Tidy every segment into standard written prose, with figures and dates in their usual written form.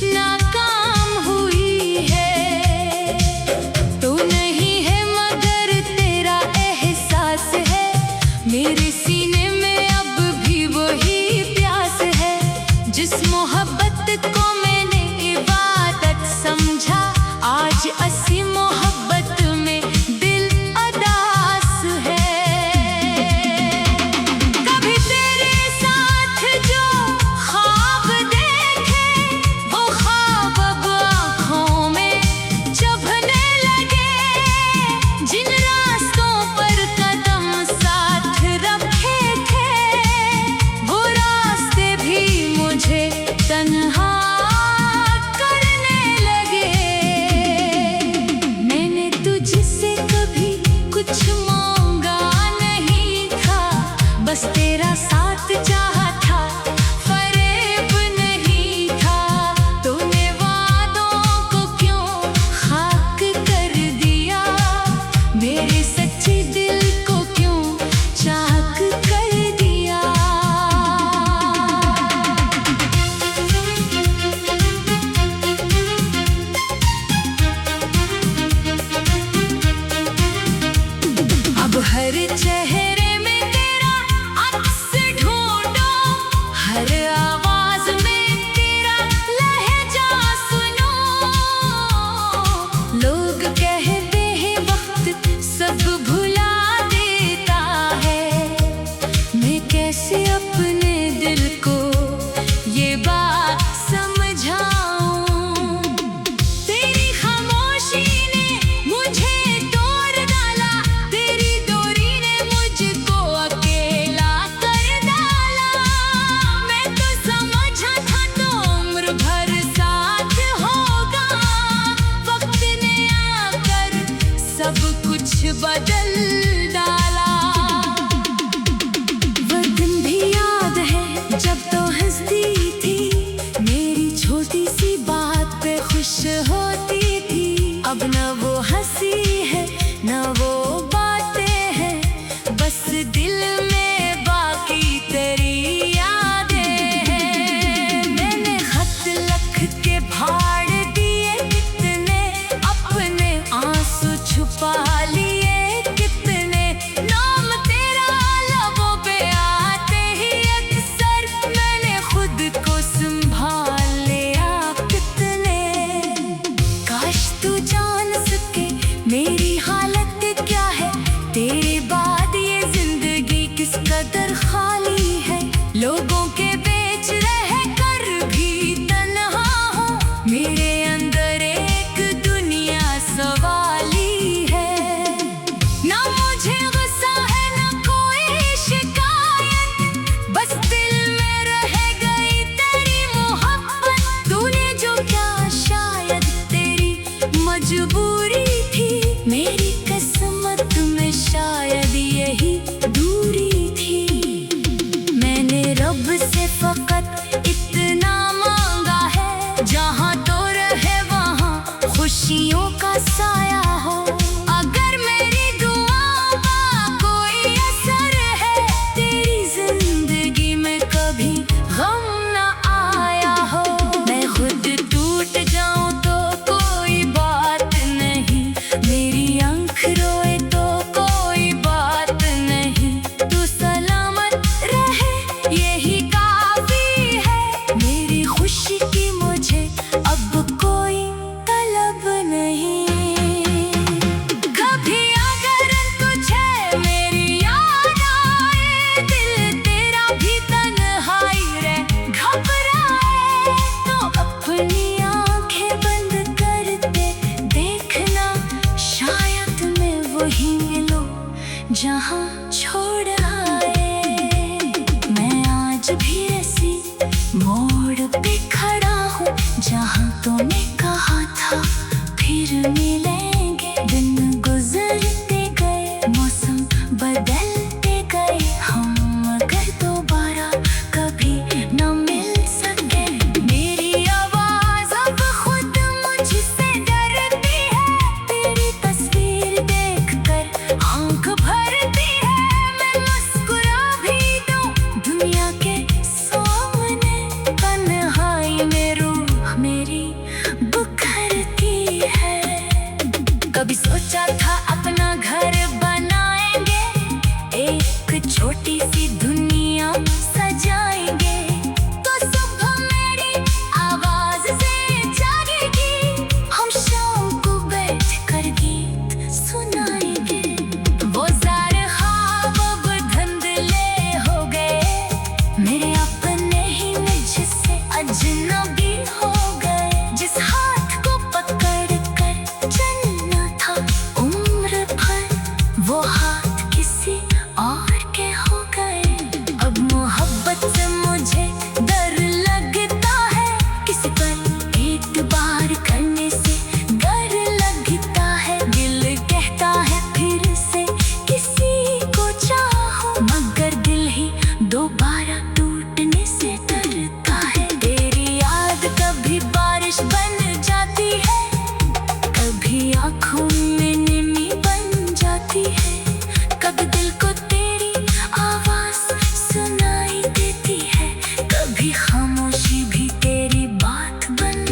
नाकाम हुई है। तू नहीं है मगर तेरा एहसास है, मेरे सीने में अब भी वही प्यास है। जिस मोहब्बत को मैंने इबादत समझा, आज असी मोहब्बत में दिल अदास है। कभी तेरे साथ जो ख्वाब देखे, वो ख्वाब अब आँखों में चुभने लगे। जिन रास्तों पर कदम साथ रखे थे, वो रास्ते भी मुझे तन्हा करने लगे। मैंने तुझसे कभी कुछ मांगा नहीं था, बस तेरा साथ चाहा था, फरेब नहीं था। तूने वादों को क्यों खाक कर दिया, मेरे सच्चे दिल को क्यों चाक कर दिया। अब हर चेहरे में तेरा अक्स ढूंढो, हर आवाज में तेरा लहजा सुनो। लोग कहते हैं वक्त सब भुला देता है, मैं कैसे अपने दिल को ये बात समझाऊं। तेरी खामोशी ने मुझे तोड़ डाला, तेरी डोरी ने मुझको अकेला कर डाला। मैं तो समझा था तो उम्र भर साथ होगा, वक्त ने आकर सब कुछ बदल डाला। वो दिन भी याद है जब तो हंसती थी, मेरी छोटी सी बात पे खुश होती थी। अब न वो हंसी है न वो बातें हैं, बस दिल में बाकी तेरी यादें हैं। मैंने खत लिख के फाड़ दिए कितने, अपने आंसू छुपा लिए कितने। नाम तेरा लबों पे आते ही अक्सर, मैंने खुद को संभाल लिया कितने। काश तू जान सके मेरी हालत क्या है, तेरे बाद ये जिंदगी किस कदर खाली है। लोगों के बीच रह कर भी तन्हा हूँ, मेरे अंदर एक दुनिया सवाली है। ना मुझे गुस्सा है ना कोई शिकायत, बस दिल में रह गई तेरी मोहब्बत। तूने जो क्या शायद तेरी मजबूरी थी, मेरी किस्मत में शायद यही दूरी थी। मैंने रब से फकत इतना मांगा है, जहाँ तो रहे वहाँ खुशियों का साया हो। अगर मेरी दुआओं का कोई असर है, तेरी जिंदगी में कभी गम न आया हो। मैं खुद टूट जाऊं तो कोई बात नहीं, मेरी आँख रोए तो कोई बात नहीं। तू सलामत रहे यही काफी है, मेरी खुशी की मुझे अब कोई तलब नहीं। कभी अगर तुझे मेरी याद आए, दिल तेरा भी तन्हाई रे घबराए, तो अपनी आंखें बंद कर दे, देखना शायद मैं वही मिलूं जहाँ छोड़ आए। मैं आज भी ऐसी मोड़ पे खड़ा हूँ, जहाँ तूने कहा था फिर मिलेंगे। दिन गुजरते गए, मौसम बदलते गए, हम मगर दोबारा कभी न मिल सके। मेरी आवाज अब खुद मुझसे डरती है, तेरी तस्वीर देखकर आंख भरती है। मैं मुस्कुरा भी दूं दुनिया के सामने, तन्हाई में रूह में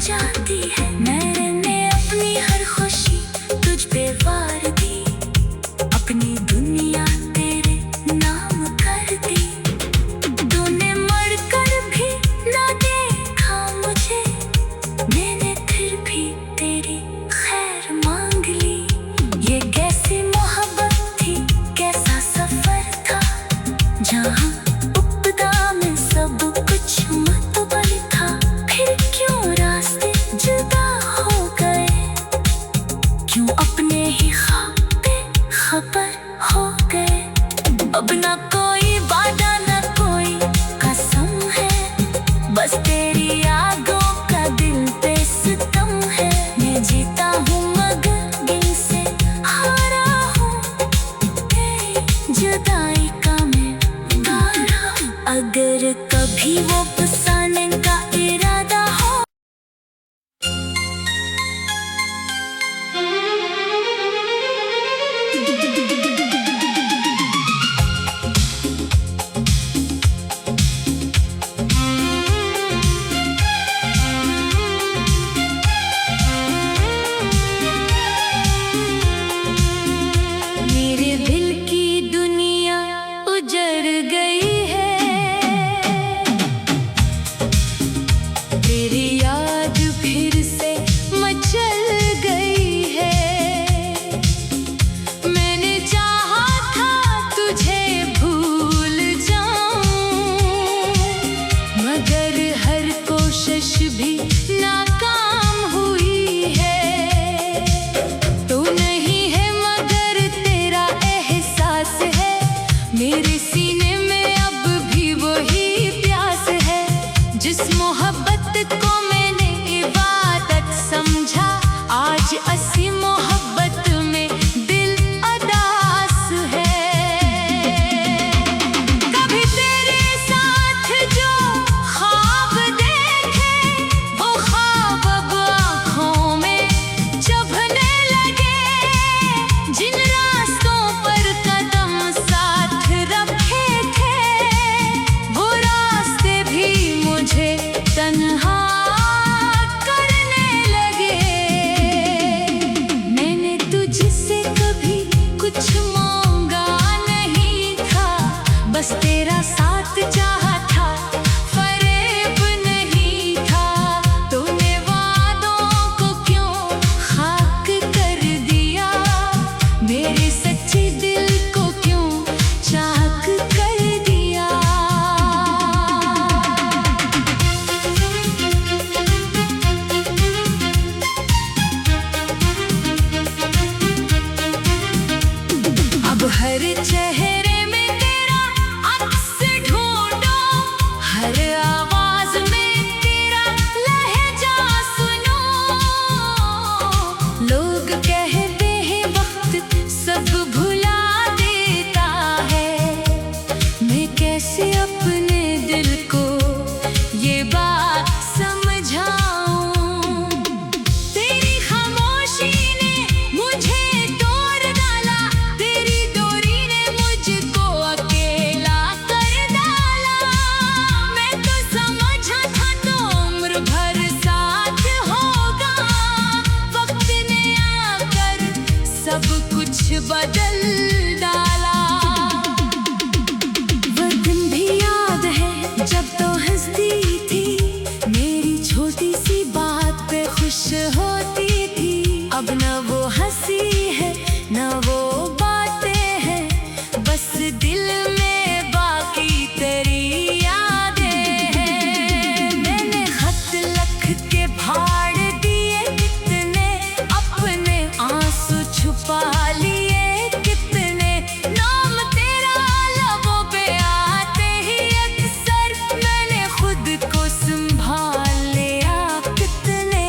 जाती है। मैंने अपनी हर खुशी तुझ पे वार दी, अपनी दुनिया तेरे नाम कर दी। तूने मरकर भी ना देखा मुझे, मैंने फिर भी तेरी खैर मांग ली। ये कैसी मोहब्बत थी, कैसा सफर था, जहाँ उपदा में सब कुछ मतबल था। फिर क्यों रास्ते जुदा हो गए, क्यों अपने ही ख्वाब पे खबर हो गए। अब ना कोई वादा ना कोई कसम है, बस तेरी यादों का दिल पे सितम है। मैं जीता हूँ मगर दिल से हारा हूँ, तेरी जुदाई का मैं गारा हूँ। अगर कभी वो फसाने का इरादा हो, मेरे दिल की दुनिया उजड़ गई है, तेरी याद फिर से मचल गई है। मैंने चाहा था तुझे भूल जाऊं, मगर हर कोशिश भी नाकाम हुई है। तू नहीं है मगर तेरा एहसास है, मेरे सीने में अब भी वही प्यास है। जिस मोहब्बत को मैंने इबादत समझा, आज असी मोहब्बत में दिल अदास है। कभी तेरे साथ जो ख्वाब देखे, वो ख्वाब अब आँखों में चुभने लगे। जिन रास्तों पर कदम साथ रखे थे, वो रास्ते भी मुझे तन्हा करने लगे। मैंने तुझसे कभी कुछ मांगा नहीं था, बस तेरा साथ चाहा था, फरेब नहीं था। तूने वादों को क्यों खाक कर दिया, मेरे सच्चे दिल को क्यों चाक कर दिया। अब हर चेहरे में तेरा अक्स ढूंढो, हर आवाज में तेरा लहजा सुनो। लोग कहते हैं वक्त सब भुला देता है, मैं कैसे अपने दिल को ये बात समझाऊं। तेरी खामोशी ने मुझे तोड़ डाला, तेरी डोरी ने मुझको अकेला कर डाला। मैं तो समझा था तो उम्र भर साथ होगा, वक्त ने आकर सब कुछ बदल डाला। वो दिन भी याद है जब तो हंसती थी, मेरी छोटी सी बात पे खुश होती थी। अब न वो हंसी है न वो बातें हैं, बस दिल में बाकी तेरी यादें हैं। मैंने खत लिख के फाड़ दिए कितने, अपने आंसू छुपा लिए कितने। नाम तेरा लबों पे आते ही अक्सर, मैंने खुद को संभाल लिया कितने।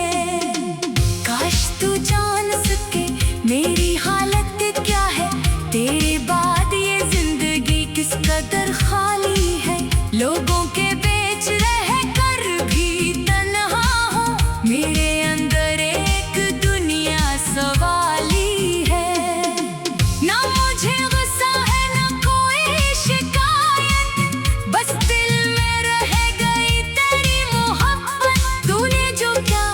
काश तू जान सके मेरी हालत क्या है, तेरे बाद ये जिंदगी किस कदर खाली है। लोगों के बीच रह कर भी तन्हा हूँ, मेरे अंदर एक दुनिया सवाली है। ना मुझे गुस्सा है ना कोई शिकायत, बस दिल में रह गई तेरी मोहब्बत। तूने जो क्या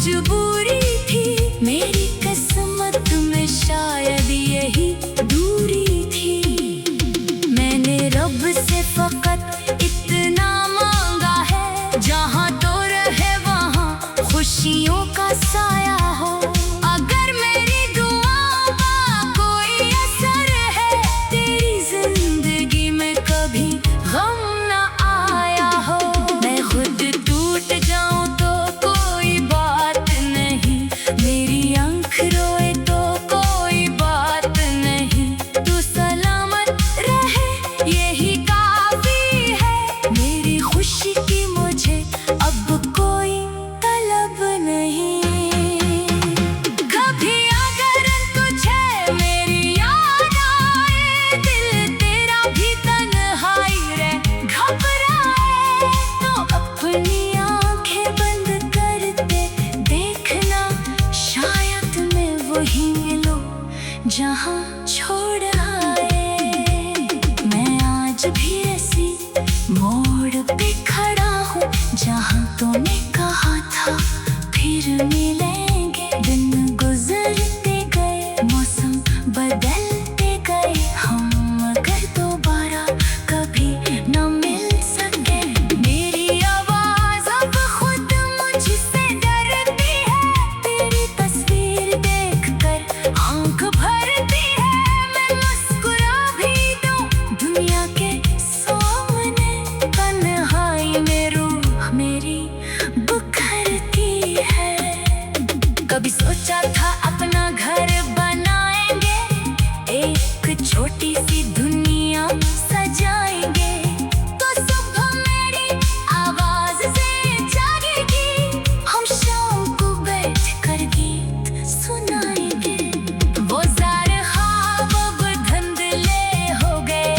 मजबूरी थी, मेरी किस्मत में शायद यही दूरी थी। मैंने रब से फकत इतना मांगा है, जहाँ तो रहे वहाँ खुशियों का साया हो। अगर मेरी दुआओं का कोई असर है, तेरी जिंदगी में कभी गम न आया हो। मैं खुद टूट जाऊं तो कोई बात नहीं, मेरी आँख रोए तो कोई बात नहीं। तू सलामत रहे यही काफी है, मेरी खुशी की मुझे अब कोई तलब नहीं। कभी अगर तुझे मेरी याद आए, दिल तेरा भी तन्हाई रे घबराए, तो अपनी आंखें बंद करते देखना, शायद मैं वही मिलूं जहाँ छोड़ आए। मैं आज भी ऐसी मोड़ पे खड़ा हूँ, जहाँ तूने कहा था फिर मिलेंगे। दिन गुजरते गए, मौसम बदलते गए, हम अगर दोबारा कभी न मिल सके। मेरी आवाज अब खुद मुझसे डरती है, तेरी तस्वीर देखकर आंख भरती है। मैं मुस्कुरा भी दूं दुनिया के सामने, तन्हाई में रूह मेरी बिखरती है। कभी सोचा था अपना घर बनाएंगे, एक छोटी सी दुनिया सजाएंगे, तो सुबह मेरी आवाज से जागेगी, हम शाम को बैठ कर गीत सुनाएंगे। वो सारे ख्वाब अब धुंधले हो गए,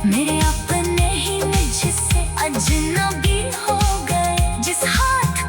मेरे अपने ही मुझसे अजनबी हो गए। जिस हाथ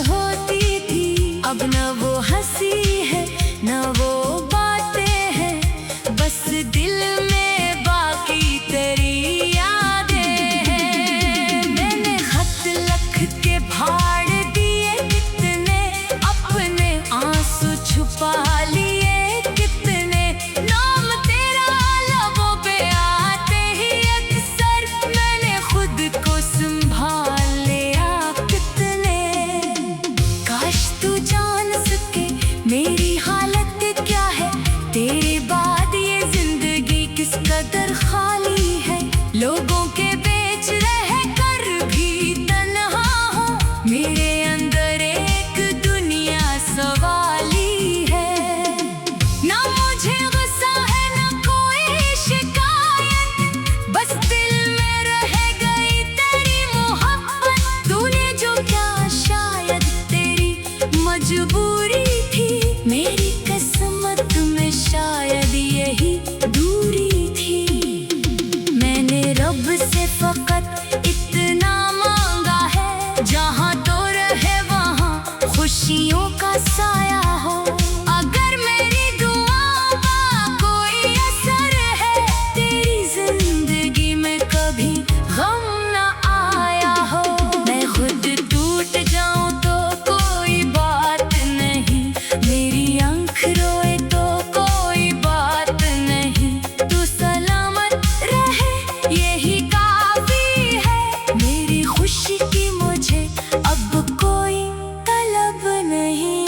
होती थी। अब न वो हंसी है न वो बातें हैं, बस दिल में बाकी तेरी यादें हैं। मैंने खत लिख के फाड़ दिए कितने, अपने आंसू छुपा लिए कितने, नाम तेरा लबों पे आते ही अक्सर मैंने खुद को संभाल लिया कितने। काश तू जान सके मेरी हालत क्या है, तेरे बाद ये जिंदगी किस कदर खाली है। लोगों के बीच रह कर भी तन्हा हूँ, मेरे अंदर एक दुनिया सवाली है। ना मुझे गुस्सा है ना कोई शिकायत, बस दिल में रह गई तेरी मोहब्बत। तूने जो क्या शायद तेरी मजबूरी थी, मेरी किस्मत में शायद यही दूरी थी। मैंने रब से फकत इतना मांगा है, जहाँ तो रहे वहाँ खुशियों का साया हो। अगर मेरी दुआओं का कोई असर है, तेरी जिंदगी में कभी गम न आया हो। मैं खुद टूट जाऊं तो कोई बात नहीं, मेरी आँख रोए तो कोई बात नहीं, तू सलामत रहे यही काफी है। मेरी खुशी की मुझे अब कोई तलब नहीं।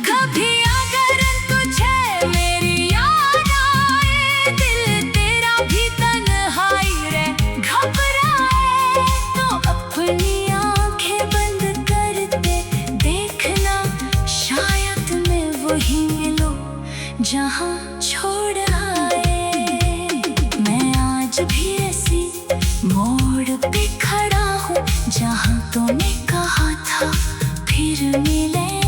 कभी अगर तुझे मेरी याद आए, दिल तेरा भी तन्हाई रे घबराए, तो अपनी आंखें बंद करते देखना, शायद मैं वही मिलूं जहाँ छोड़ आए। मैं आज भी ऐसी मोड़ पे खड़ा हूँ, जहाँ तूने कहा था फिर मिले।